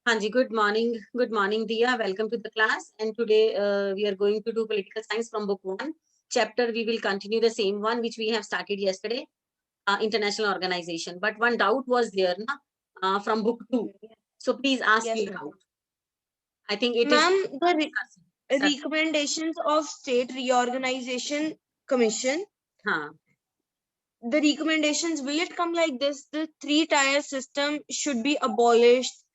Hanji, good morning, Dia. Welcome to the class. And today we are going to do political science from book 1. Chapter we will continue the same one which we have started yesterday, international organization. But one doubt was there, from book 2. So please ask Yes, your doubt. I think it is. Ma'am, the recommendations of State Reorganization Commission. The recommendations, will it come like this? The 3-tier system should be abolished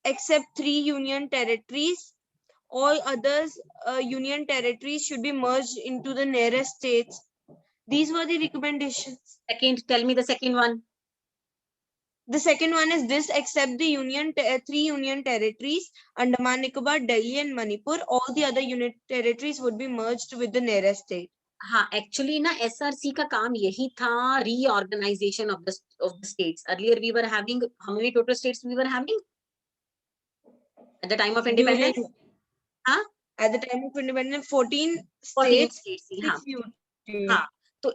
except 3 union territories. All others union territories should be merged into the nearest states. These were the recommendations. Second, tell me the second one. The second one is this: except the 3 union territories, Andaman Nicobar, Delhi and Manipur, all the other union territories would be merged with the nearest state. हाँ, actually ना SRC का काम यही था, reorganization of the states. Earlier we were having, how many total states we were having at the time of independence? At the time of independence, 14 states थी. हाँ, तो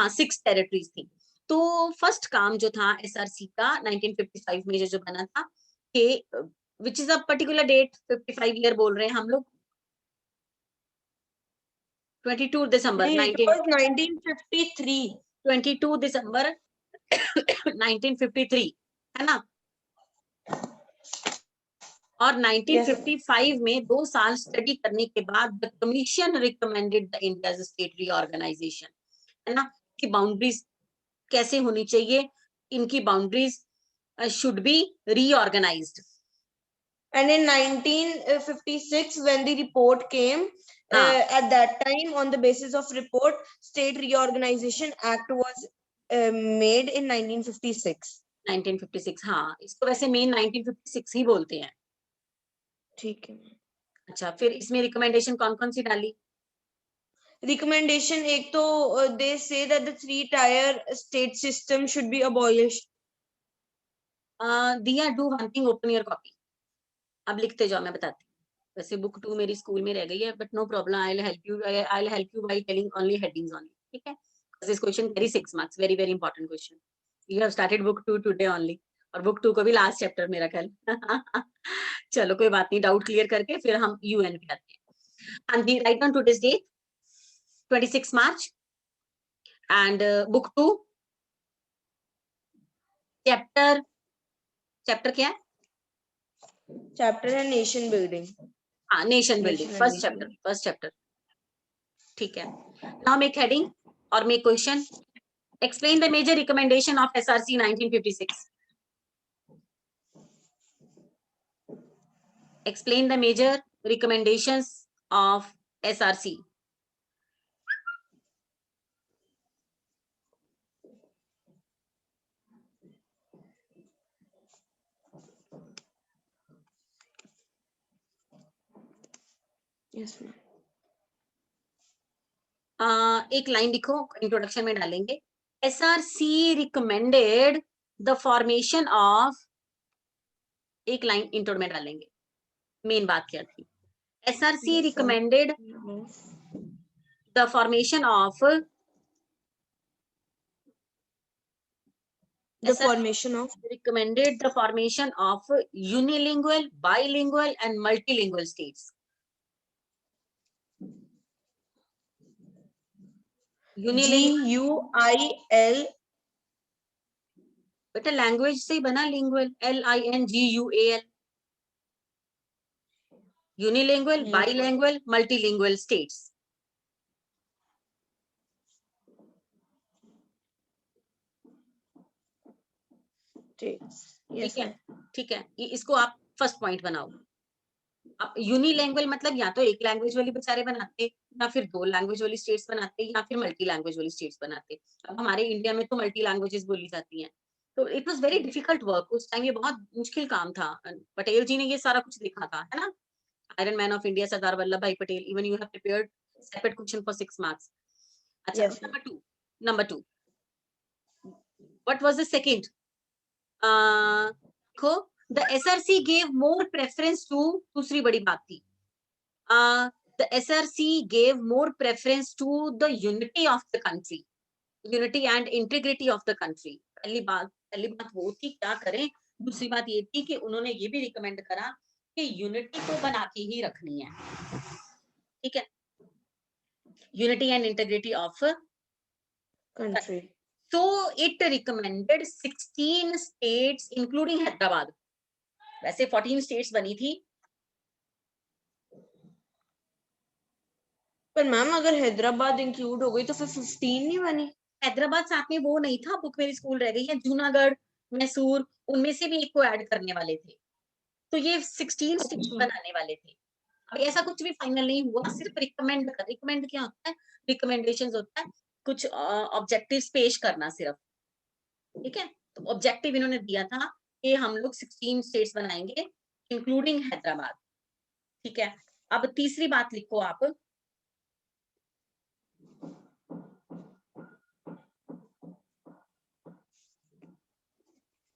6 territories थी. तो फर्स्ट काम जो था SRC का 1955 में जो बना था, कि which is a particular date, 55 year बोल रहे हैं हम लोग, 22 दिसंबर 1953. 22 दिसंबर 1953 है ना. और 1955 में 2 साल स्टडी करने के बाद the commission recommended the India's state reorganisation, है ना, कि बाउंड्रीज कैसे होनी चाहिए, इनकी boundaries should be reorganized. And in 1956 when the report came, at that time on the basis of report, State Reorganization Act was made in 1956. 1956 हाँ, इसको वैसे मेन 1956 ही बोलते हैं. ठीक है. अच्छा, फिर इसमें रिकमेंडेशन कौन कौन सी डाली? रिकमेंडेशन एक तो they say that the 3-tier state system should be abolished. दिया, do one thing, open your copy. अब लिखते जाओ, मैं बताती हूँ. वैसे बुक 2 मेरी स्कूल में रह गई है, but no problem, I'll help you by telling only headings only. ठीक है, this question carry 6 marks, very very important question. You have started book 2 today only, और बुक 2 को भी लास्ट चैप्टर मेरा कल. चलो कोई बात नहीं, डाउट क्लियर करके फिर हम UN पे आते हैं. And the write down today's date, 26 March, and book 2 chapter क्या है? Chapter है nation building. हाँ, nation building, first chapter. ठीक है. Now make heading or make question. Explain the major recommendation of SRC 1956. Explain the major recommendations of SRC. Yes, ma'am. एक line लिखो, introduction में डालेंगे. SRC recommended the formation of, एक line intro में डालेंगे, main बात क्या थी. SRC recommended the formation of recommended the formation of unilingual, bilingual and multilingual states. GUIL, बेटा लैंग्वेज से ही बना, lingual, LINGUAL. Unilingual, bilingual, multilingual states. ठीक है, ठीक है, इसको आप फर्स्ट पॉइंट बनाओ. अब यूनिलैंग्वेज मतलब या तो एक लैंग्वेज वाली बेचारे बनाते, या फिर 2 लैंग्वेज वाली स्टेट्स बनाते, या फिर मल्टी लैंग्वेज वाली स्टेट्स बनाते. अब हमारे इंडिया में तो मल्टी लैंग्वेजेस बोली जाती हैं, तो it was very difficult work. उस टाइम ये बहुत मुश्किल काम था. पटेल जी ने ये सारा कुछ देखा था, है ना. Iron man of India Sardar Vallabh भाई Patel. Even you have prepared separate question for 6 marks. अच्छा, number 2 what was the second? देखो, the SRC gave more preference to, दूसरी बड़ी बात थी, the SRC gave more preference to the unity of the country, unity and integrity of the country. पहली बात वो थी, क्या करें, दूसरी बात ये थी कि उन्होंने ये भी रिकमेंड करा कि यूनिटी को बना के ही रखनी है, ठीक है, unity and integrity of country. So it recommended 16 states including Hyderabad. वैसे 14 states बनी थी, पर मैम अगर हैदराबाद इंक्लूड हो गई तो फिर 15 नहीं बनी? हैदराबाद साथ में वो नहीं था, बुक मेरी स्कूल रह गई है, जूनागढ़, मैसूर, उनमें से भी एक को ऐड करने वाले थे, तो ये 16 स्टेट्स बनाने वाले थे। अब ऐसा कुछ भी फाइनल नहीं हुआ, सिर्फ रिकमेंड क्या होता है, रिकमेंडेशंस होता है, कुछ ऑब्जेक्टिव्स पेश करना सिर्फ, ठीक है। तो ऑब्जेक्टिव इन्होंने दिया था कि हम लोग 16 स्टेट्स बनाएंगे इंक्लूडिंग हैदराबाद, ठीक है। अब तीसरी बात लिखो आप,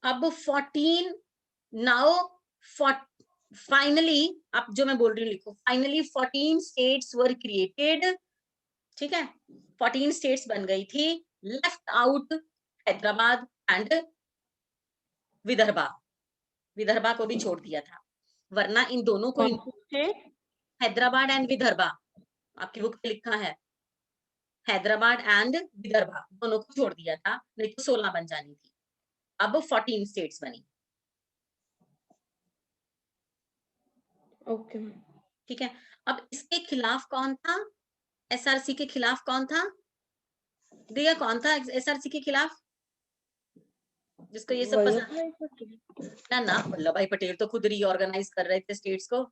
अब 14 नाउ फाइनली, अब जो मैं बोल रही हूँ लिखो, फाइनली 14 स्टेट्स वर क्रिएटेड, ठीक है, 14 स्टेट्स बन गई थी, left out Hyderabad and Vidarbha, Vidarbha को भी छोड़ दिया था, वरना इन दोनों को, हैदराबाद एंड विदर्भा, आपकी बुक पे लिखा है हैदराबाद एंड विदर्भा, दोनों को छोड़ दिया था, नहीं तो 16 बन जानी थी, अब 14 स्टेट्स बनी, ओके, ठीक है। अब इसके खिलाफ कौन था, एसआरसी के खिलाफ कौन था, दिया कौन था एसआरसी के खिलाफ, जिसको ये सब पसंद ना वल्लभ भाई पटेल तो खुद रीऑर्गेनाइज कर रहे थे स्टेट्स को,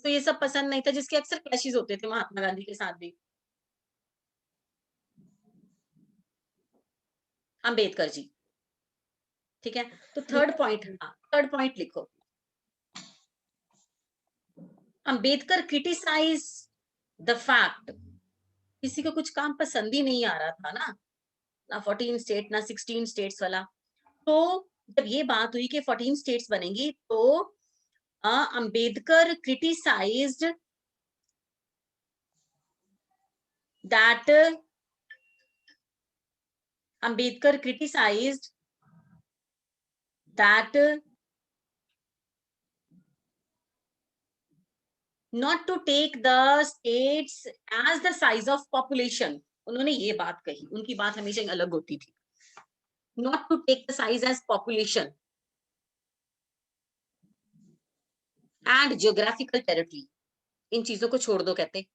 तो ये सब पसंद नहीं था, जिसके अक्सर क्लैशेस होते थे महात्मा गांधी के साथ भी, अंबेडकर जी, ठीक है। तो थर्ड पॉइंट लिखो, अंबेडकर क्रिटिसाइज द फैक्ट, किसी को कुछ काम पसंद ही नहीं आ रहा था ना 14 स्टेट ना 16 स्टेट्स वाला, तो जब ये बात हुई कि 14 स्टेट्स बनेंगी, तो Ambedkar criticised that, Ambedkar criticized that not to take the states as the size of population, उन्होंने ये बात कही, उनकी बात हमेशा अलग होती थी, not to take the size as population and geographical territory, इन चीजों को छोड़ दो, कहते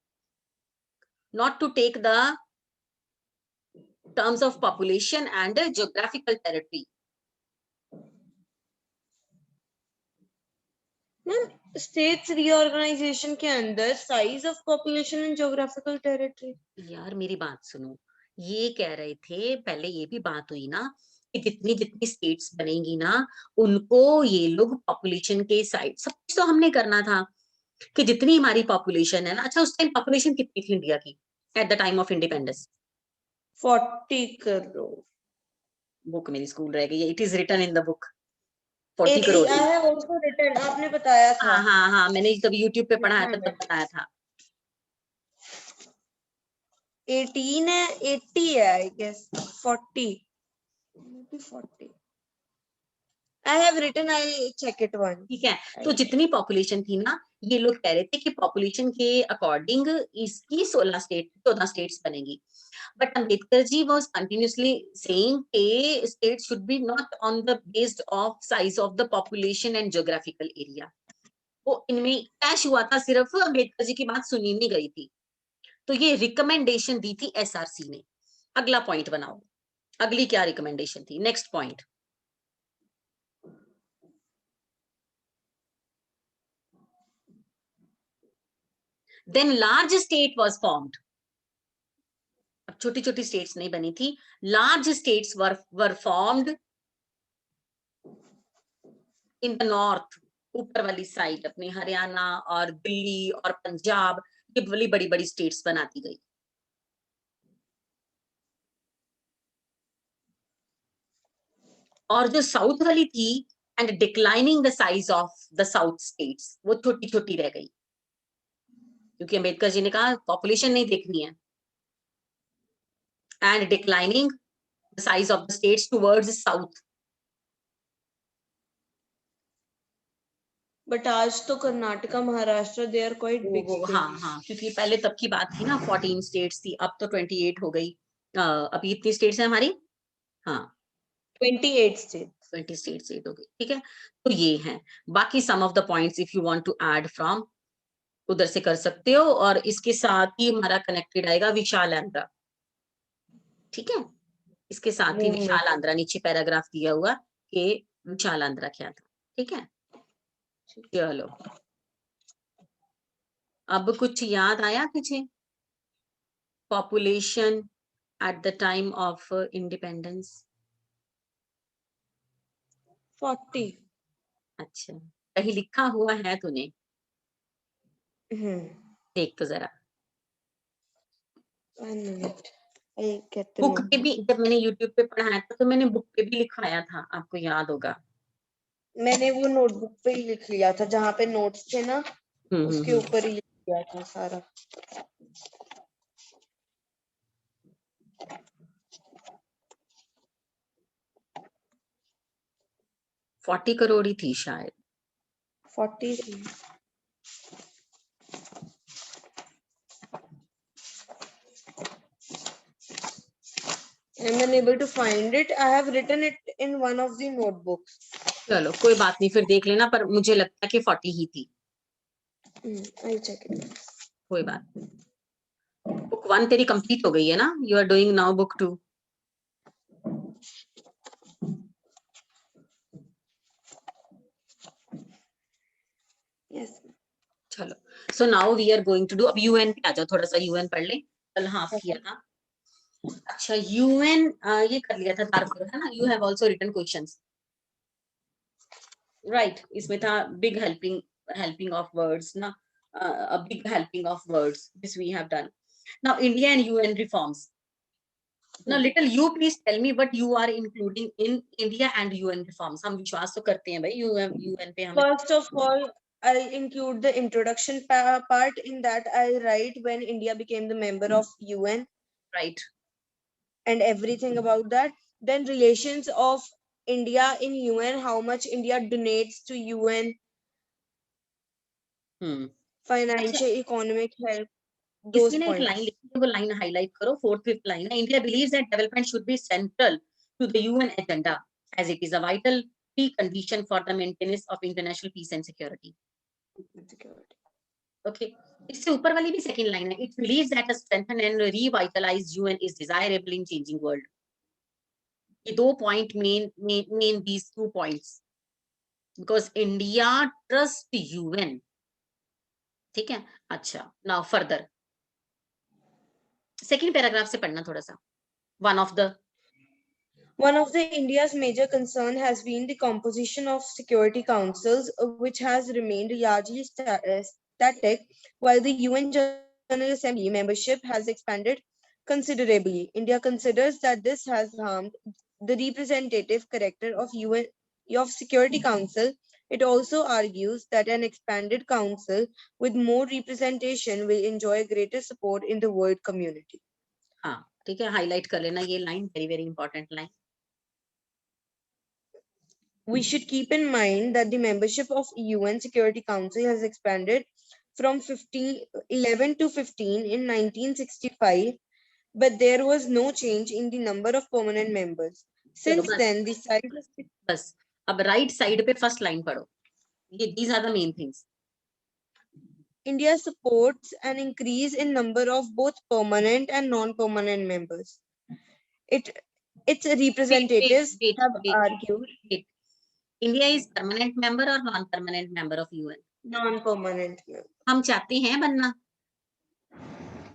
not to take the terms of population and geographical territory. States reorganisation के अंदर size of population and geographical territory, यार मेरी बात सुनो, ये कह रहे थे, पहले ये भी बात हुई ना कि जितनी जितनी स्टेट्स बनेंगी ना, उनको ये लोग पॉपुलेशन के साइड, सब कुछ तो हमने करना था कि जितनी हमारी पॉपुलेशन है ना, अच्छा उस टाइम पॉपुलेशन कितनी थी इंडिया की at the time of independence, 40 crore, book मेरी स्कूल रह गई है, it is written in the book 40 crore. आपने बताया था, हाँ मैंने जब यूट्यूब पे पढ़ा था तब बताया था, 18 है, 80 है I guess, 40 I have written, I'll check it once. ठीक है। तो जितनी पॉपुलेशन थी ना, ये लोग कह रहे थे कि पॉपुलेशन के अकॉर्डिंग इसकी 14 स्टेट्स बनेगी, but Ambedkar ji was continuously saying कि state should be not on the based of size of the population and geographical area, वो इनमें क्लैश हुआ था, सिर्फ अंबेडकर जी की बात सुनी नहीं गई थी, तो ये रिकमेंडेशन दी थी एसआरसी ने। अगला पॉइंट बनाओ, अगली क्या रिकमेंडेशन थी, next point, then large state was formed, अब छोटी छोटी स्टेट्स नहीं बनी थी, large states were formed in the north, ऊपर वाली साइड अपने हरियाणा और दिल्ली और पंजाब, ये बड़ी बड़ी बड़ी स्टेट्स बनाती गई, और जो साउथ वाली थी and declining the size of the south states, वो छोटी छोटी रह गई, क्योंकि अंबेडकर जी ने कहा पॉपुलेशन नहीं देखनी है, and declining the size of the states towards south, But आज तो Karnataka Maharashtra they are quite big states. हाँ, क्योंकि पहले तब की बात थी ना, 14 स्टेट्स थी, अब तो 28 हो गई। अभी इतनी स्टेट्स है हमारी, हाँ 28 states. 20 स्टेट्स हो गई, ठीक है। तो ये है, बाकी some of the points if you want to add from उधर से कर सकते हो, और इसके साथ ही हमारा कनेक्टेड आएगा विशाल आंध्रा, ठीक है। इसके साथ ही विशाल आंध्रा, नीचे पैराग्राफ दिया हुआ कि विशाल आंध्रा क्या था, ठीक है। चलो, अब कुछ याद आया तुझे? Population at the time of independence 40. अच्छा, कहीं लिखा हुआ है तूने? देख तो जरा। 1 minute. I'll get the book पे notebook. भी, जब मैंने यूट्यूब पे पढ़ाया था तो मैंने बुक पे भी लिखवाया था, आपको याद होगा। मैंने वो नोटबुक पे ही लिख लिया था, जहाँ पे नोट्स थे ना उसके ऊपर ही लिख लिया था सारा। $40 करोड़ ही थी शायद। 40. I'm unable to find it. I have written it in one of the notebooks. चलो कोई बात नहीं, फिर देख लेना, पर मुझे लगता है कि 40 ही थी। I'll check it. कोई बात नहीं। बुक 1 तेरी कंप्लीट हो गई है ना? You are doing now book 2। Yes. चलो, so now we are going to do, अब यूएन पे आ जाओ, थोड़ा सा यूएन पढ़ ले, कल हाफ किया था। अच्छा, यूएन ये कर लिया था दारफुर, है ना? You have also written questions, right? इसमें था बिग हेल्पिंग ऑफ वर्ड्स ना, a big helping of words, this we have done. Now India and UN reforms. Now little you please tell me what you are including in India and UN reforms. हम विश्वास तो करते हैं भाई UN पे हमें। First of all, I include the introduction part. In that, I write when India became the member of UN. Right. And everything about that. Then relations of India in UN, how much India donates to UN. Financial, economic help. Those इसमें एक points. Line लिखी है, वो line highlight करो, 4th 5th line है। India believes that development should be central to the UN agenda as it is a vital precondition for the maintenance of international peace and security. Okay. इससे ऊपर वाली भी second line है, it believes that a strengthened and revitalized UN is desirable in changing world. ये दो point main these 2 points because India trust UN, ठीक है। अच्छा, now further सेकंड पैराग्राफ से पढ़ना थोड़ा सा। One of the India's major concern has been the composition of security councils, which has remained largely static, while the UN General Assembly membership has expanded considerably. India considers that this has harmed the representative character of UN of Security Council. It also argues that an expanded council with more representation will enjoy greater support in the world community. हाँ, ठीक है, highlight कर लेना ये line, very very important line. We should keep in mind that the membership of UN Security Council has expanded from 11 to 15 in 1965, but there was no change in the number of permanent members. Since then, the size... बस, अब right side पे first line पढ़ो, ये these are the main things. India supports an increase in number of both permanent and non-permanent members. Its representatives have argued... India is permanent member or non-permanent member of UN? Non-permanent member. हम चाहते हैं बनना,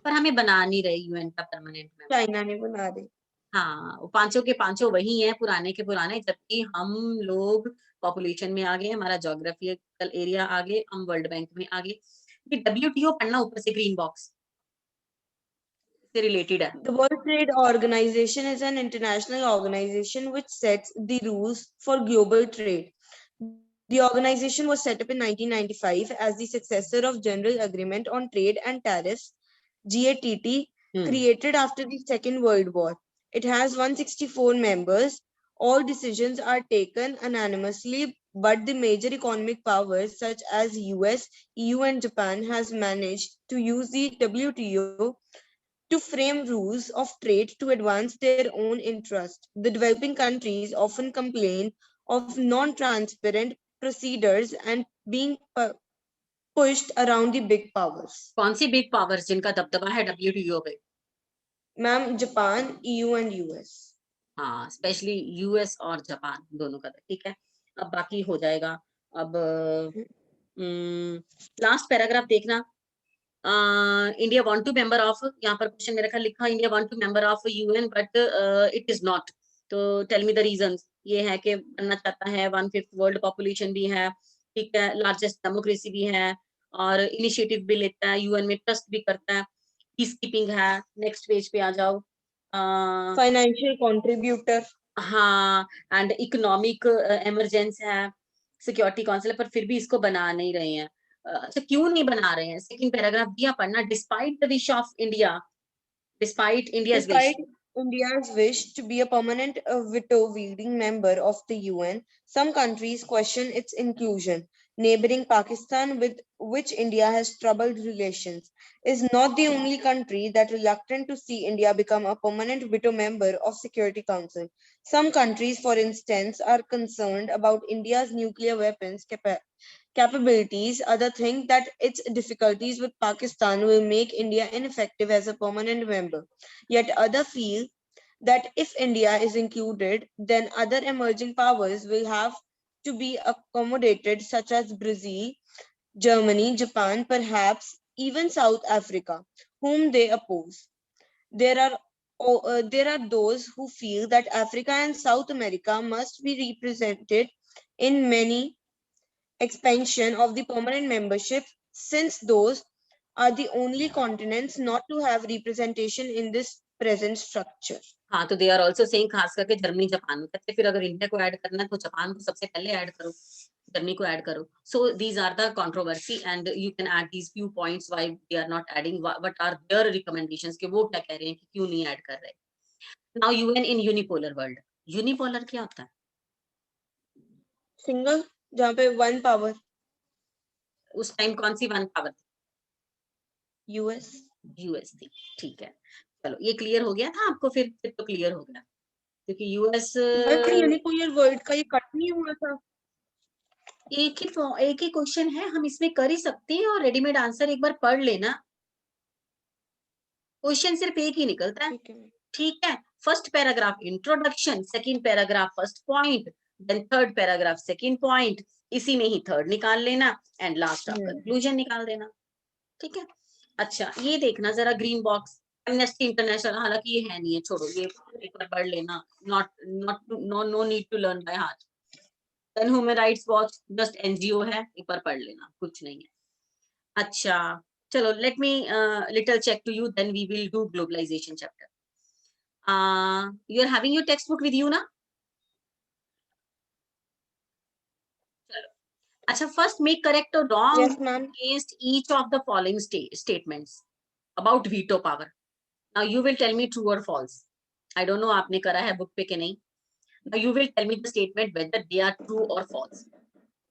पर हमें बना नहीं रहे UN का परमानेंट मेंबर। चाइना ने बना रही। हाँ, पांचों के पांचों वही हैं, पुराने के पुराने, जबकि हम लोग पॉपुलेशन में आगे, हमारा ज्योग्राफिकल एरिया आगे, हम वर्ल्ड बैंक में आगे। ये WTO पढ़ना ऊपर से, ग्रीन बॉक्स से रिलेटेड है। The World Trade Organization is an international organization which sets the rules for global trade. The organization was set up in 1995 as the successor of General Agreement on Trade and Tariffs, GATT, created after the Second World War. It has 164 members. All decisions are taken unanimously but the major economic powers such as US, EU and Japan has managed to use the WTO to frame rules of trade to advance their own interest. The developing countries often complain of non-transparent procedures and being pushed around the big powers. कौन सी big powers जिनका दबदबा है WTO पे? Ma'am, Japan, EU and US. हाँ, specially US और Japan दोनों का, ठीक है। अब बाकी हो जाएगा। अब लास्ट पैराग्राफ देखना। India want to member of, यहाँ पर क्वेश्चन मेरे ख्याल लिखा India want to member of UN but it is not. तो टेल मी द रीजंस। ये है कि बनना चाहता है, 1/5 वर्ल्ड पॉपुलेशन भी है, ठीक है, लार्जेस्ट डेमोक्रेसी भी है और इनिशिएटिव भी लेता है, यूएन में ट्रस्ट भी करता है, पीस कीपिंग है। नेक्स्ट पेज पे आ जाओ। फाइनेंशियल कंट्रीब्यूटर, हाँ, एंड इकोनॉमिक इमरजेंसी है, सिक्योरिटी काउंसिल, पर फिर भी इसको बना नहीं रहे हैं। अच्छा, क्यों नहीं बना रहे हैं? सेकंड पैराग्राफ दिया पढ़ना। Despite the wish of India, despite India's wish, India's wish to be a permanent veto-wielding member of the UN, some countries question its inclusion. Neighboring Pakistan, with which India has troubled relations, is not the only country that reluctant to see India become a permanent veto member of Security Council. Some countries, for instance, are concerned about India's nuclear weapons capabilities. Others think that its difficulties with Pakistan will make India ineffective as a permanent member. Yet others feel that if India is included, then other emerging powers will have to be accommodated, such as Brazil, Germany, Japan, perhaps even South Africa, whom they oppose. There are those who feel that Africa and South America must be represented in many expansion of the permanent membership, since those are the only continents not to have representation in this present structure. हाँ, तो they are also saying, खास करके Germany Japan में कहते, फिर अगर India को add करना है तो जापान को सबसे पहले ऐड करो, जर्मनी को ऐड करो। So these are the controversy and you can add these few points why they are not adding, what are their recommendations कि वो क्या कह रहे हैं कि क्यों नहीं ऐड कर रहे। नाउ यूएन इन यूनिपोलर वर्ल्ड। यूनिपोलर क्या होता है? सिंगल, जहाँ पे वन पावर। उस टाइम कौन सी वन पावर थी? यूएस। यूएस थी, ठीक है। चलो, ये क्लियर हो गया था आपको? फिर तो क्लियर हो गया, क्योंकि यूएस यूनिपोलर वर्ल्ड का ये कट नहीं हुआ था। एक ही क्वेश्चन है, हम इसमें कर ही सकते हैं और रेडीमेड आंसर एक बार पढ़ लेना। क्वेश्चन सिर्फ एक ही निकलता है, ठीक है। First paragraph introduction, second paragraph first point, then third paragraph second point, इसी में ही थर्ड निकाल लेना एंड लास्ट आप कंक्लूजन निकाल देना, ठीक है। अच्छा, ये देखना जरा ग्रीन बॉक्स, एमनेस्टी इंटरनेशनल, हालांकि ये है नहीं है, छोड़ो, ये एक बार पढ़ लेना, no need to learn by heart. Then human rights watch just NGO है, एक बार पढ़ लेना, कुछ नहीं है। अच्छा, चलो, let me little check to you, then we will do globalisation chapter. You are having your text book with you ना? चलो, अच्छा, फर्स्ट मेक करेक्ट और wrong against each of the following statements about veto power. Now you will tell me true or false. I don't know आपने करा है book पे कि नहीं. Now you will tell me the statement whether they are true or false.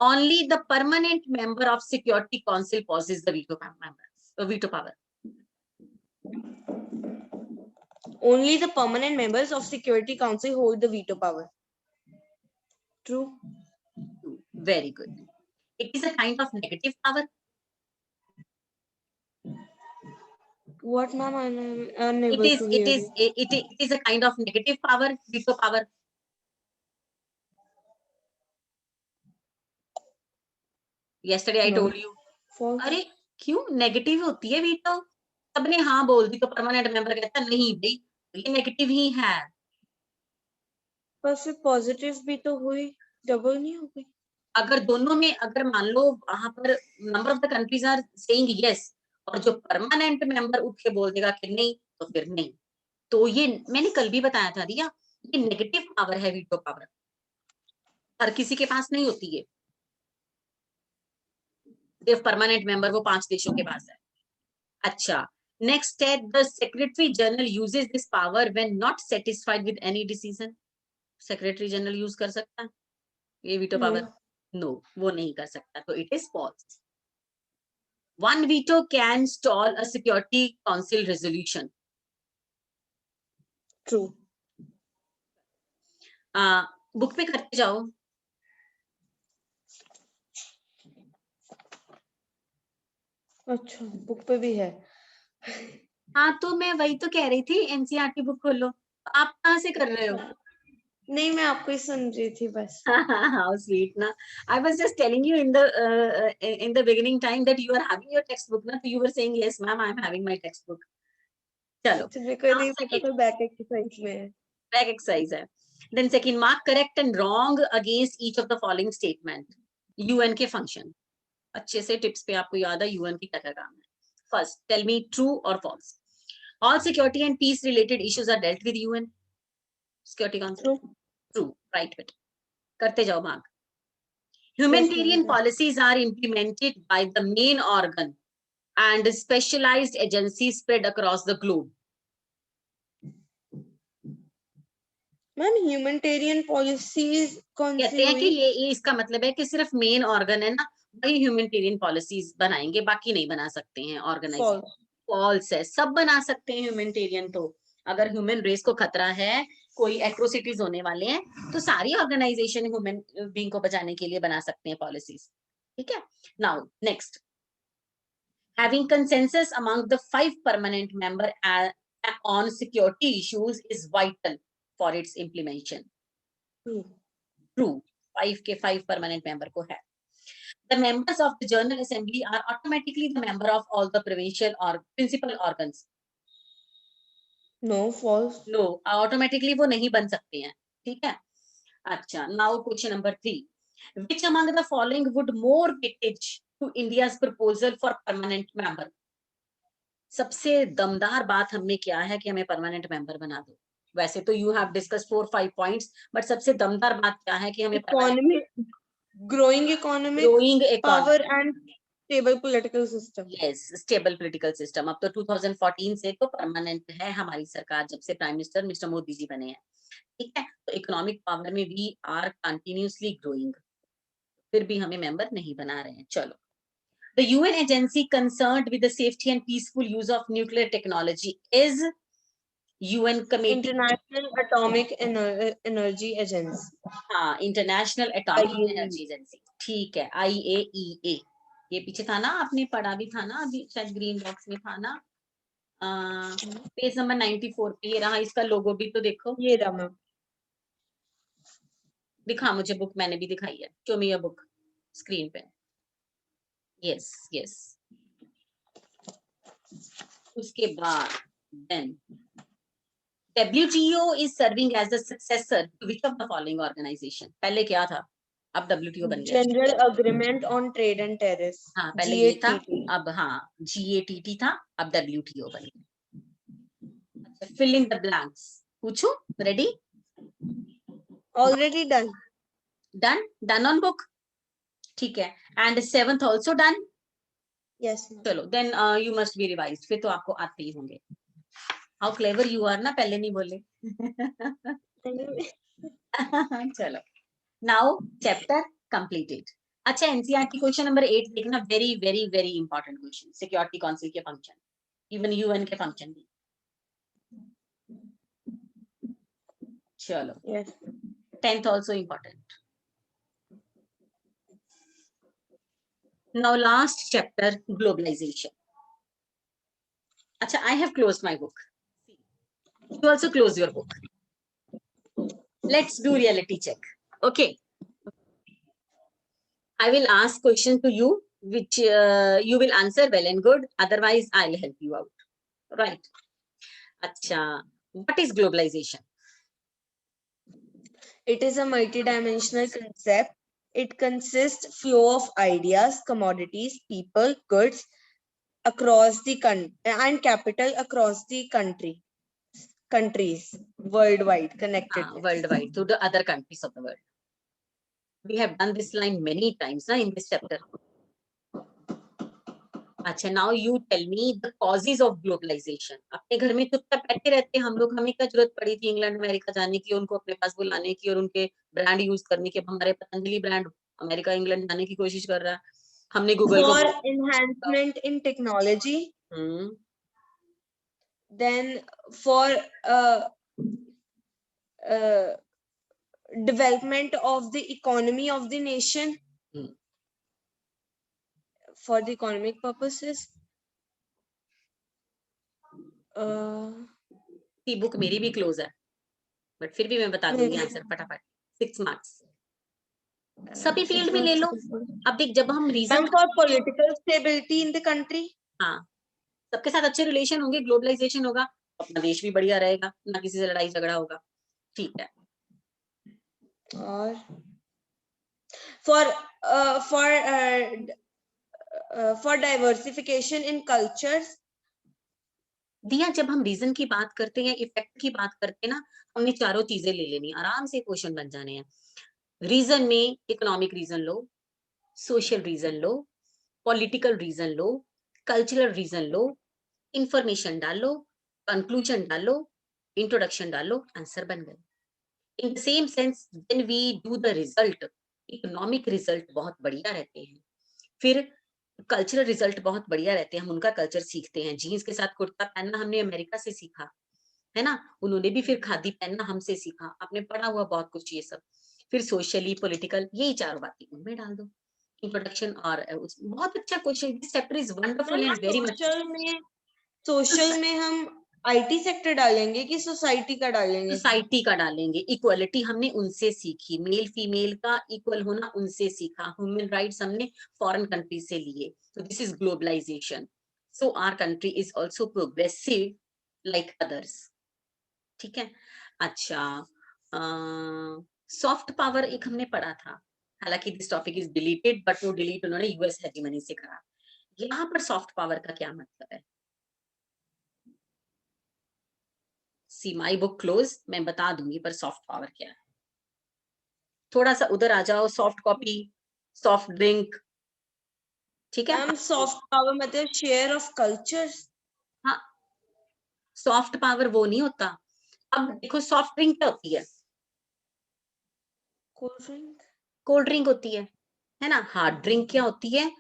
Only the permanent member of Security Council possesses the veto power. Only the permanent members of Security Council hold the veto power. True. Very good. It is a kind of negative power. What, ma'am? I'm unable to hear you. It is a kind of negative power, veto power. Yesterday I told you. अरे क्यों negative होती है veto? सबने हाँ बोल दी तो permanent member कहता नहीं भाई, ये नेगेटिव ही है। पर फिर पॉजिटिव भी तो हुई, डबल नहीं हो गई। अगर दोनों में, अगर मान लो वहां पर number of the countries are saying yes और जो परमानेंट मेंबर उठ के बोल देगा कि नहीं, तो फिर नहीं। तो ये मैंने कल भी बताया था रिया, ये नेगेटिव पावर है वीटो पावर, हर किसी के पास नहीं होती है। सिर्फ परमानेंट मेंबर वो 5 देशों के पास है। अच्छा, नेक्स्ट है the secretary general uses this power when not satisfied with any decision. Secretary general use कर सकता है ये वीटो पावर? नो, वो नहीं कर सकता, तो it is false. One veto can stall a Security Council resolution. True. Book पे करते जाओ. अच्छा, बुक पे भी है. हाँ, तो मैं वही तो कह रही थी, एनसीईआरटी बुक खोलो. आप कहाँ से कर रहे हो? नहीं, मैं आपको ही सुन रही थी बस. How sweet, na? I was just telling you in the beginning time that you are having your textbook, na? So you were saying yes, ma'am, I am having my textbook. चलो. अच्छा, मेरे को Now नहीं पता था back exercise में है. back exercise है. Then second, mark correct and wrong against each of the following statement. UN के function. अच्छे से टिप्स पे आपको याद है UN की क्या क्या काम है. First, tell me true or false. All security and peace related issues are dealt with UN. Security Council. True. Right bit. करते जाओ भाग. Humanitarian policies are implemented by the main organ and specialized agencies spread across the globe. Ma'am, humanitarian policies कौन सी कहते हैं कि हुई? ये इसका मतलब है कि सिर्फ मेन ऑर्गन है ना, वही ह्यूमैनिटेरियन पॉलिसीज बनाएंगे, बाकी नहीं बना सकते हैं ऑर्गेनाइजेशन. फॉल्स है, सब बना सकते हैं ह्यूमैनिटेरियन. तो अगर ह्यूमन रेस को खतरा है, कोई एट्रोसिटीज होने वाले हैं, तो सारी ऑर्गेनाइजेशन ह्यूमन बीइंग को बचाने के लिए बना सकते हैं पॉलिसीज. ठीक है. Now next, having consensus among the 5 permanent member on security issues is vital for its implementation. True. 5 के 5 permanent member को है. The members of the General Assembly are automatically the member of all the provincial or principal organs. No, false. No, automatically वो नहीं बन सकते हैं. ठीक है. अच्छा, now question number 3. Which among the following would more weightage to India's proposal for permanent member? सबसे दमदार बात हमें क्या है कि हमें परमानेंट मेंबर बना दो. वैसे तो you have discuss 4-5 points, but सबसे दमदार बात क्या है कि हमें economy, growing economic power and stable political system. Yes, stable political system. अब तो 2014 से तो परमानेंट है हमारी सरकार, जब से prime minister mister Modi ji बने हैं. ठीक है. तो इकोनॉमिक पावर में वी आर कंटिन्यूअसली ग्रोइंग, फिर भी हमें मेंबर नहीं बना रहे हैं. चलो. The UN agency concerned with the safety and peaceful use of nuclear technology is UN Committee. International atomic energy agency. हाँ, इंटरनेशनल एटॉमिक एनर्जी एजेंसी. ठीक है. IAEA. ये पीछे था ना, आपने पढ़ा भी था ना, अभी शायद ग्रीन बॉक्स में था ना, पेज नंबर 94 पे. ये रहा, इसका लोगो भी तो देखो. ये रहा मैम. दिखा मुझे बुक, मैंने भी दिखाई है. Show me your book screen पे. Yes yes. उसके बाद then WTO is serving as the successor to which of the following organization? पहले क्या था, अब WTO बन गया. General agreement on trade and tariff. हाँ, पहले ये था, अब हाँ GATT था, अब WTO बन गया. अच्छा, fill in the blanks. पूछूं? Ready? Already done. Done. Done on book. ठीक है. And 7th also done. Yes. चलो then you must be revised, फिर तो आपको आते ही होंगे. हाउ क्लेवर यू आर ना, पहले नहीं बोले. चलो. Now chapter completed. अच्छा, एनसीईआरटी क्वेश्चन नंबर 8 देखना, very very very important question. Security council के फंक्शन, इवन यूएन के फंक्शन भी. चलो. Yes. 10th also important. Now last chapter, globalization. Acha, I have closed my book. You also close your book. Let's do reality check. Okay. I will ask question to you, which you will answer well and good. Otherwise, I'll help you out. Right. Acha, what is globalization? It is a multidimensional concept. It consists flow of ideas, commodities, people, goods across the country and capital across the countries worldwide connected. Worldwide to the other countries of the world. We have done this line many times na, in this chapter. अच्छा, now you tell me the causes of globalization. अपने घर में चुपचाप बैठे रहते हम लोग, हमें क्या जरूरत पड़ी थी इंग्लैंड अमेरिका जाने की, उनको अपने पास बुलाने की और उनके ब्रांड यूज करने की. हमारे पतंजलि ब्रांड अमेरिका इंग्लैंड जाने की कोशिश कर रहा है, हमने गूगल For को enhancement in technology, then for development of the economy of the nation, for the economic purposes. Book मेरी भी क्लोज है, बट फिर भी मैं बता दूंगी आंसर फटाफट। 6 मार्क्स सभी फील्ड में ले लो। अब देख, जब हम reason for political stability in the country, हाँ, सबके साथ अच्छे रिलेशन होंगे, ग्लोबलाइजेशन होगा, अपना देश भी बढ़िया रहेगा, ना किसी से लड़ाई झगड़ा होगा। ठीक है। और for diversification in cultures, दिया, जब हम रीजन की बात करते हैं, इफेक्ट की बात करते हैं ना, हमने चारों चीजें ले लेनी, आराम से क्वेश्चन बन जाने हैं। रीजन में इकोनॉमिक रीजन लो, सोशल रीजन लो, पॉलिटिकल रीजन लो, कल्चरल रीजन लो, इंफॉर्मेशन डालो, कंक्लूजन डालो, इंट्रोडक्शन डालो, आंसर बन गए। In the same sense when we do the result, economic result बहुत बढ़िया रहते हैं, फिर कल्चरल रिजल्ट बहुत बढ़िया रहते हैं, हम उनका कल्चर सीखते हैं। जीन्स के साथ कुर्ता पहनना हमने अमेरिका से सीखा है ना, उन्होंने भी फिर खादी पहनना हमसे सीखा, आपने पढ़ा हुआ बहुत कुछ ये सब। फिर सोशली, पॉलिटिकल, यही चारों बातें उनमें डाल दो, इंट्रोडक्शन। और बहुत अच्छा question, this chapter is wonderful and very much. Social में हम आईटी सेक्टर डालेंगे कि सोसाइटी का डालेंगे? सोसाइटी का डालेंगे। इक्वलिटी हमने उनसे सीखी, मेल फीमेल का इक्वल होना उनसे सीखा। ह्यूमन राइट्स हमने फॉरेन कंट्री से लिए। तो this is globalisation. So our country is also progressive like others. ठीक है। अच्छा, सॉफ्ट पावर एक हमने पढ़ा था, हालांकि this topic is deleted, but वो डिलीट उन्होंने यूएस हेजीमनी से करा। यहाँ पर सॉफ्ट पावर का क्या मतलब है? सी माई बुक क्लोज, मैं बता दूंगी, पर सॉफ्ट पावर क्या है? थोड़ा सा उधर आ जाओ, सॉफ्ट कॉपी, सॉफ्ट ड्रिंक। ठीक है। सॉफ्ट पावर मतलब शेयर ऑफ कल्चर्स। हाँ, सॉफ्ट पावर वो नहीं होता। अब देखो, सॉफ्ट ड्रिंक क्या होती है? Cold drink. कोल्ड ड्रिंक होती है ना। हार्ड ड्रिंक क्या होती है?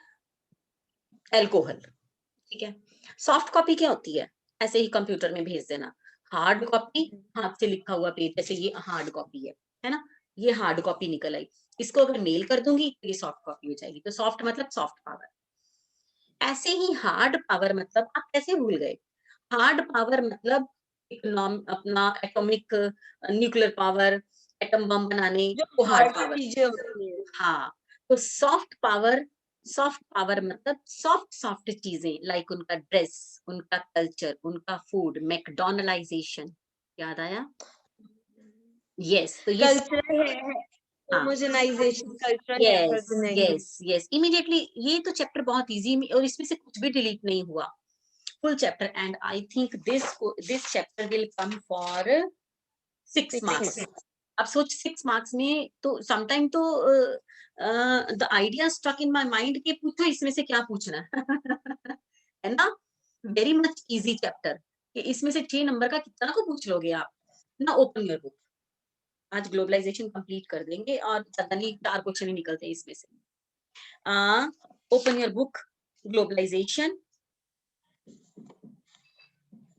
एल्कोहल। ठीक है। सॉफ्ट कॉपी क्या होती है? ऐसे ही कंप्यूटर में भेज देना। हार्ड कॉपी, हाथ से लिखा हुआ पेज, जैसे ये हार्ड कॉपी है ना, ये हार्ड कॉपी निकल आई, इसको अगर मेल कर दूंगी तो ये सॉफ्ट कॉपी हो जाएगी। तो सॉफ्ट मतलब सॉफ्ट पावर। ऐसे ही हार्ड पावर मतलब आप कैसे भूल गए? हार्ड पावर मतलब अपना atomic, nuclear power, atom bomb बनाने, वो हार्ड पावर चीजें होती है। हाँ। तो सॉफ्ट पावर, सॉफ्ट पावर मतलब सॉफ्ट सॉफ्ट चीजें, लाइक उनका ड्रेस, उनका कल्चर, उनका फूड, मैकडॉनलाइजेशन। याद आया? यस। तो ये कल्चरल है, homogenization, cultural yes heterogenization. Yes yes, immediately. ये तो चैप्टर बहुत इजी, और इसमें से कुछ भी डिलीट नहीं हुआ, full chapter. And I think this chapter will come for 6 marks. अब सोच 6 मार्क्स में, तो समटाइम तो the idea stuck in my mind कि पूछो इसमें से क्या पूछना है ना। वेरी मच इजी चैप्टर, कि इसमें से 6 नंबर का कितना को पूछ लोगे आप ना। ओपन योर बुक, आज ग्लोबलाइजेशन कंप्लीट कर देंगे, और ज्यादा नहीं, 4 क्वेश्चन ही निकलते हैं इसमें से। Open your book, globalisation.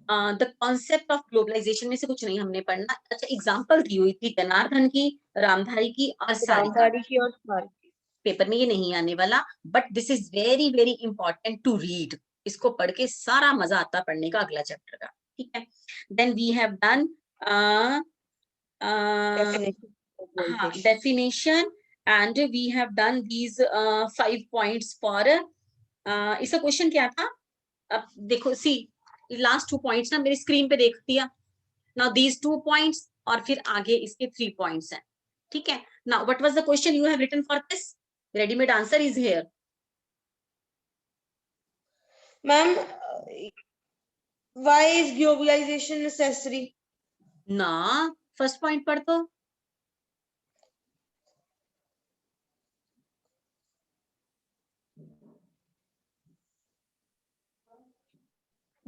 The concept of globalisation में से कुछ नहीं हमने पढ़ना। अच्छा, एग्जांपल दी हुई थी जनार्दन की, रामधारी की और सारिका की और सारिका। पेपर में ये नहीं आने वाला, but this is very very important to read. इसको पढ़ के सारा मजा आता पढ़ने का अगला चैप्टर का। ठीक है। देन वी हैव डन हाँ, definition, and we have done these 5 points for. इसका क्वेश्चन क्या था? अब देखो, सी लास्ट 2 पॉइंट्स ना मेरी स्क्रीन पे देख दिया। नाउ दीज 2 पॉइंट्स, और फिर आगे इसके 3 पॉइंट्स हैं। ठीक है। Now what was the question you have written for this? Readymade answer is here. Ma'am, why is globalization necessary? ना, फर्स्ट पॉइंट पढ़ तो।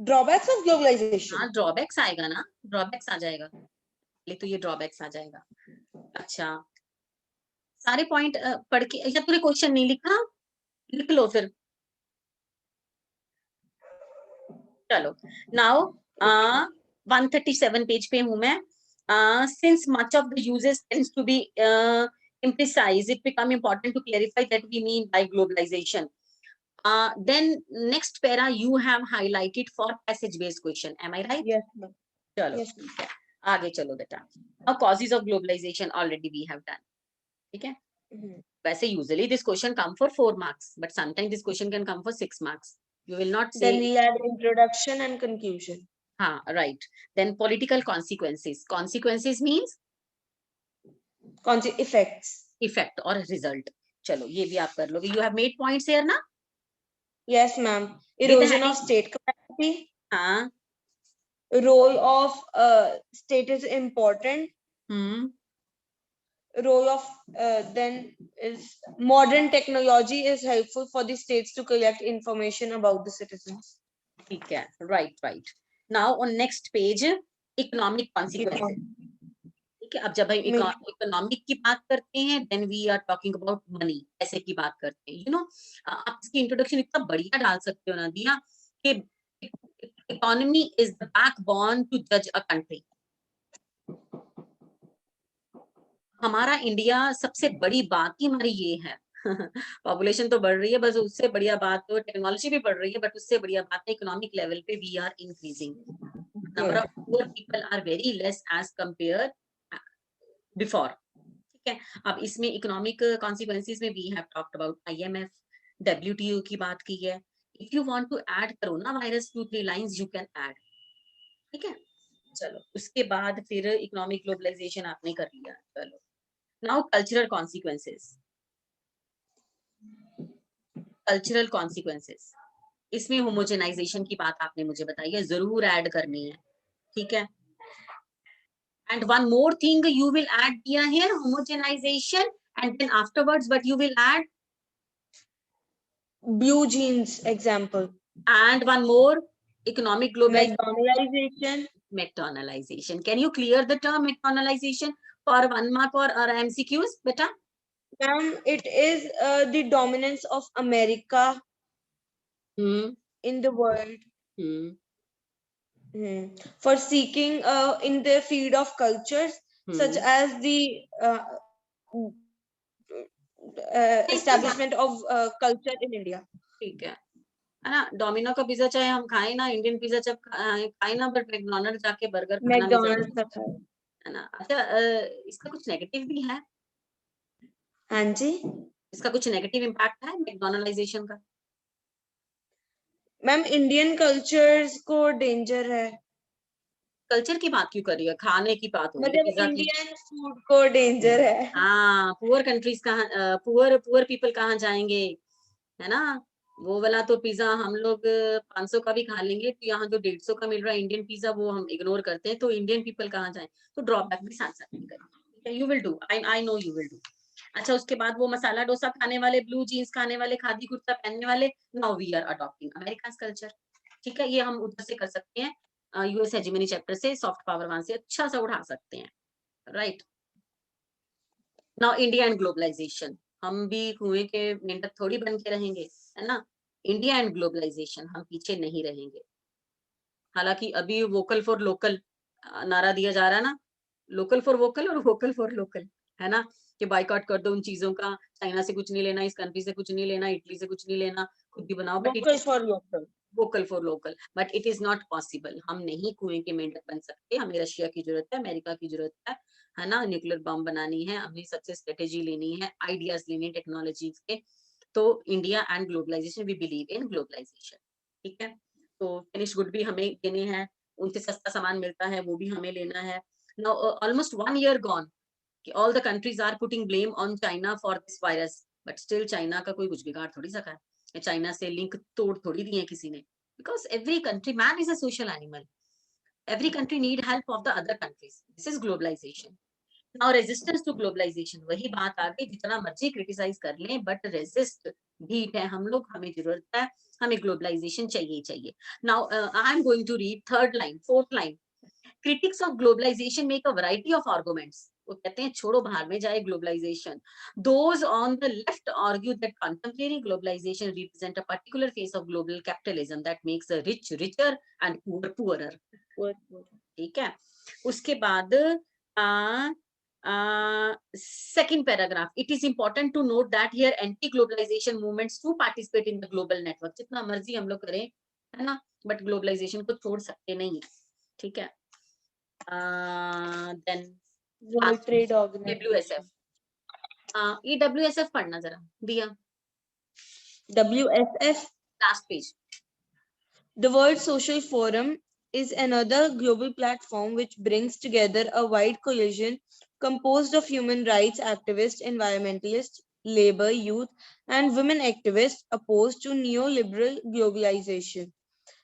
Drawbacks of globalization. हाँ, ड्रॉबैक्स आएगा ना, ड्रॉबैक्स आ जाएगा, तो ये ड्रॉबैक्स आ जाएगा। अच्छा, सारे पॉइंट पढ़ के, या तूने क्वेश्चन नहीं लिखा, लिख लो फिर। चलो नाउ 137 पेज पे हूं मैं। Since much of the uses tends to be imprecise, it become important to clarify that we mean by globalization. Then next para you have highlighted for passage based question, am I right? Yes, ma'am. चलो Yes. ठीक है, आगे चलो बेटा। Now causes of globalization already we have done, ठीक है। वैसे usually this question come for 4 marks, but sometimes this question can come for 6 marks. You will not say. Then we had introduction and conclusion. हाँ, right. Then political consequences. Consequences means Effects. effect or result. चलो ये भी आप कर लोगे। You have made points here ना? Yes, ma'am. With the Erosion of heading. state capacity. हाँ। Role of state is important. Role of then is modern technology is helpful for the states to collect information about the citizens. ठीक है, right, right. Now on next page, economic consequences. ठीक है, अब जब हम economic की बात करते हैं, then we are talking about money, पैसे की बात करते हैं, you know, आप इसकी इंट्रोडक्शन इतना बढ़िया डाल सकते हो ना दिया कि economy is the backbone to judge a country. हमारा इंडिया सबसे बड़ी बात ही हमारी ये है पॉपुलेशन तो बढ़ रही है, बस उससे बढ़िया बात तो टेक्नोलॉजी भी बढ़ रही है, बट उससे बढ़िया बात है इकोनॉमिक लेवल पे we are increasing, number of poor people are very less as compare before, ठीक है। अब इसमें इकोनॉमिक कॉन्सिक्वेंसेस में we have talked about IMF, WTO की बात की है। If you want to add corona virus 2-3 lines you can add, ठीक है। चलो उसके बाद फिर इकोनॉमिक ग्लोबलाइजेशन आपने कर लिया। चलो now cultural consequences. Cultural consequences, इसमें होमोजेनाइजेशन की बात आपने मुझे बताई है, जरूर ऐड करनी है, ठीक है। And one more thing you will add here, homogenization, and then afterwards what you will add? Blue jeans example. And one more, economic globalization. McDonaldization. McDonaldization. Can you clear the term McDonaldization for 1 mark or MCQs, beta? Ma'am, it is the dominance of America in the world. For seeking in the field of cultures such as the establishment of culture in India. ठीक है ना, domino का pizza चाहे हम खाएं ना, Indian pizza जब खाएं ना, बट मैकडॉनल्ड जाके बर्गर मैकडॉनल्ड्स का खाएं, है ना। अच्छा इसका कुछ नेगेटिव भी है? हाँ जी, इसका कुछ नेगेटिव इम्पैक्ट है मैकडॉनलाइजेशन का? मैम इंडियन कल्चर्स को डेंजर है। कल्चर की बात क्यों कर रही है, खाने की बात हो रही है, मतलब इंडियन फूड को डेंजर है। हाँ, पुअर कंट्रीज कहाँ, पुअर पीपल कहाँ जाएंगे, है ना। वो वाला तो पिज्जा हम लोग 500 का भी खा लेंगे, तो यहाँ जो 150 का मिल रहा है इंडियन पिज्जा वो हम इग्नोर करते हैं, तो इंडियन पीपल कहाँ जाए, तो ड्रॉबैक भी साथ साथ करेंगे। You will do, I know you will do. अच्छा उसके बाद वो मसाला डोसा खाने वाले, ब्लू जीन्स खाने वाले, खादी कुर्ता पहनने वाले, now we are adopting America's culture, ठीक है। ये हम उधर से कर सकते हैं, यूएस हेजेमनी चैप्टर से, सॉफ्ट पावर वहां से अच्छा सा उठा सकते हैं, right. Now India and globalization, हम भी कुएं के मेंढक थोड़ी बन के रहेंगे, है ना। इंडिया एंड ग्लोबलाइजेशन, हम पीछे नहीं रहेंगे। हालांकि अभी वोकल फॉर लोकल नारा दिया जा रहा है ना, लोकल फॉर वोकल और वोकल फॉर लोकल, है ना, कि बाइकआउट कर दो उन चीजों का, चाइना से कुछ नहीं लेना, इस कंट्री से कुछ नहीं लेना, इटली से कुछ नहीं लेना, खुद भी बनाओ, but vocal for local, vocal for local, but it is not possible. हम नहीं कुएं के मेंढक बन सकते, हमें रशिया की जरूरत है, अमेरिका की जरूरत है ना, न्यूक्लियर बम बनानी है, हमें सबसे स्ट्रेटेजी लेनी है, आइडियाज लेनी है टेक्नोलॉजीज के। तो India and globalisation, we believe in globalisation, ठीक है। तो फिनिश गुड भी हमें देने हैं, उनसे सस्ता सामान मिलता है वो भी हमें लेना है। Now almost 1 year gone, all the countries are putting blame on China for this virus, but still China का कोई कुछ बिगाड़ थोड़ी सका है, चाइना से लिंक तोड़ थोड़ी दिए किसी ने, because every country, man is a social animal, every country need help of the other countries, this is globalization. Now resistance to globalization, वही बात आ गई, जितना मर्जी क्रिटिसाइज कर लें बट रेजिस्ट ढीठ है हम लोग, हमें जरूरत है, हमें ग्लोबलाइजेशन चाहिए चाहिए। Now I am going to read 3rd line 4th line, critics of globalization make a variety of arguments. वो कहते हैं छोड़ो बाहर में जाए globalization. Those on the left argue that contemporary globalization represent a particular phase of global capitalism that makes the rich richer and poor poorer. ठीक है. उसके बाद second paragraph, it is important to note that here anti-globalization movements to participate in the global network. जितना मर्जी हम लोग करें, है ना, but globalization को छोड़ सकते नहीं है, ठीक है. Then World Trade Organization. WSF. ये WSF पढ़ना जरा, दिया. WSF. Last page. The World Social Forum is another global platform which brings together a wide coalition composed of human rights activists, environmentalists, labor, youth, and women activists opposed to neoliberal globalization.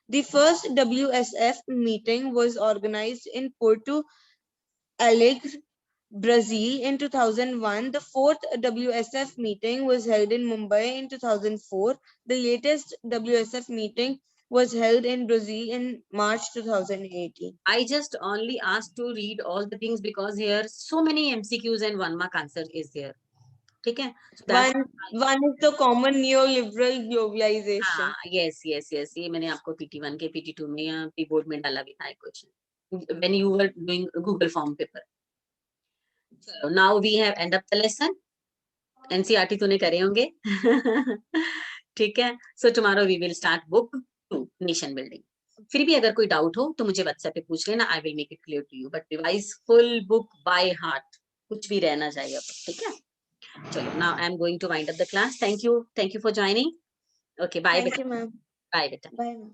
The first WSF meeting was organized in Porto Alegre, Brazil in 2001. The fourth WSF meeting was held in Mumbai in 2004. The latest WSF meeting was held in Brazil in March 2018. I just only asked to read all the things because here so many MCQs and 1 mark answer is there. ठीक है. One is the common neoliberal globalization. Yes. ये मैंने आपको PT1 के PT2 में या P-board में डाला भी था question when you were doing Google form paper. So now we have end up the lesson. NCERT तूने करे होंगे. ठीक है. So tomorrow we will start book 2 nation building. फिर भी अगर कोई डाउट हो तो मुझे WhatsApp पे पूछ लेना. I will make it clear to you. But revise full book by heart. कुछ भी रहना चाहिए, ठीक है. चलो, now I am going to wind up the class. Thank you for joining. Okay, bye. Thank you, ma'am. Bye, beta. Bye, ma'am.